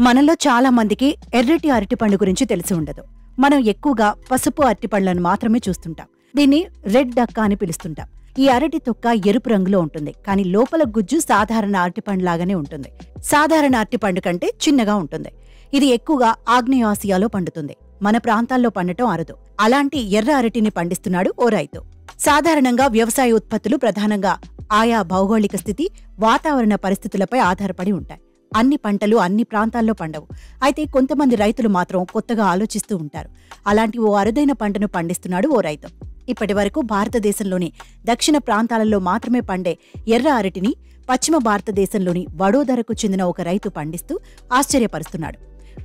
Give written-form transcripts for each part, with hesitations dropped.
మనలో చాలా మందికి ఎర్రటి అరటిపండు గురించి తెలిసి ఉండదు. మనం ఎక్కువగా పసుపు అరటిపండ్లను మాత్రమే చూస్తుంటాం. దీన్ని రెడ్ డక్క అని పిలుస్తుంటాం. ఈ అరటి తొక్క ఎరుపు రంగులో ఉంటుంది, కానీ లోపల గుజ్జు సాధారణ అరటిపండులాగానే ఉంటుంది. సాధారణ అరటిపండు కంటే చిన్నగా ఉంటుంది. ఇది ఎక్కువగా ఆగ్నేయాసియాలో పండుతుంది. మన ప్రాంతాల్లో పండటం అరుదు. అలాంటి ఎర్ర అరటిని పండిస్తున్నాడు ఓ రైతు. సాధారణంగా వ్యవసాయ ఉత్పత్తులు ప్రధానంగా ఆయా భౌగోళిక స్థితి, వాతావరణ పరిస్థితులపై ఆధారపడి ఉంటాయి. అన్ని పంటలు అన్ని ప్రాంతాల్లో పండవు. అయితే కొంతమంది రైతులు మాత్రం కొత్తగా ఆలోచిస్తూ ఉంటారు. అలాంటి ఓ అరుదైన పంటను పండిస్తున్నాడు ఓ రైతు. ఇప్పటి వరకు భారతదేశంలోని దక్షిణ ప్రాంతాలలో మాత్రమే పండే ఎర్ర అరటిని పశ్చిమ భారతదేశంలోని వడోదరకు చెందిన ఒక రైతు పండిస్తూ ఆశ్చర్యపరుస్తున్నాడు.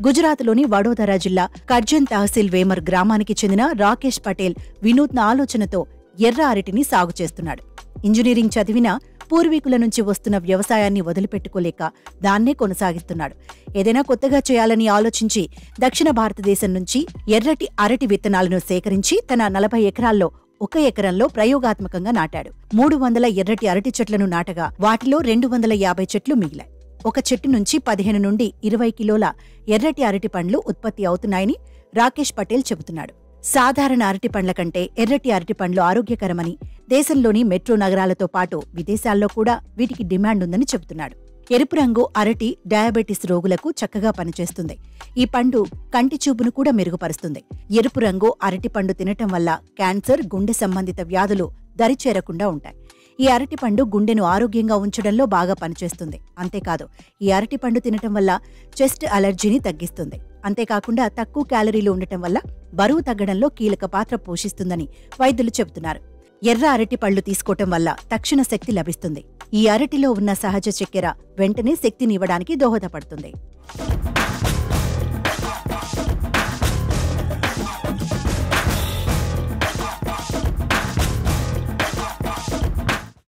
గుజరాత్లోని వడోదరా జిల్లా కర్జన్ తహసీల్ వేమర్ గ్రామానికి చెందిన రాకేష్ పటేల్ వినూత్న ఆలోచనతో ఎర్ర అరటిని సాగు చేస్తున్నాడు. ఇంజనీరింగ్ చదివినా పూర్వీకుల నుంచి వస్తున్న వ్యవసాయాన్ని వదిలిపెట్టుకోలేక దాన్నే కొనసాగిస్తున్నాడు. ఏదైనా కొత్తగా చేయాలని ఆలోచించి దక్షిణ భారతదేశం నుంచి ఎర్రటి అరటి విత్తనాలను సేకరించి తన 40 ఎకరాల్లో 1 ఎకరంలో ప్రయోగాత్మకంగా నాటాడు. 300 ఎర్రటి అరటి చెట్లను నాటగా వాటిలో 250 చెట్లు మిగిలాయి. ఒక చెట్టు నుంచి 15 నుండి 20 కిలోల ఎర్రటి అరటి పండ్లు ఉత్పత్తి అవుతున్నాయని రాకేష్ పటేల్ చెబుతున్నాడు. సాధారణ అరటి పండ్ల కంటే ఎర్రటి అరటి పండ్లు ఆరోగ్యకరమని, దేశంలోని మెట్రో నగరాలతో పాటు విదేశాల్లో కూడా వీటికి డిమాండ్ ఉందని చెబుతున్నాడు. ఎరుపు రంగు అరటి డయాబెటిస్ రోగులకు చక్కగా పనిచేస్తుంది. ఈ పండు కంటి చూపును కూడా మెరుగుపరుస్తుంది. ఎరుపు రంగు అరటి పండు తినటం వల్ల క్యాన్సర్, గుండె సంబంధిత వ్యాధులు దరిచేరకుండా ఉంటాయి. ఈ అరటిపండు గుండెను ఆరోగ్యంగా ఉంచడంలో బాగా పనిచేస్తుంది. అంతేకాదు, ఈ అరటిపండు తినటం వల్ల చెస్ట్ అలర్జీని తగ్గిస్తుంది. అంతేకాకుండా తక్కువ క్యాలరీలు ఉండటం వల్ల బరువు తగ్గడంలో కీలక పాత్ర పోషిస్తుందని వైద్యులు చెబుతున్నారు. ఎర్ర అరటి పళ్లు తీసుకోవటం వల్ల తక్షణ శక్తి లభిస్తుంది. ఈ అరటిలో ఉన్న సహజ చక్కెర వెంటనే శక్తినివ్వడానికి దోహదపడుతుంది.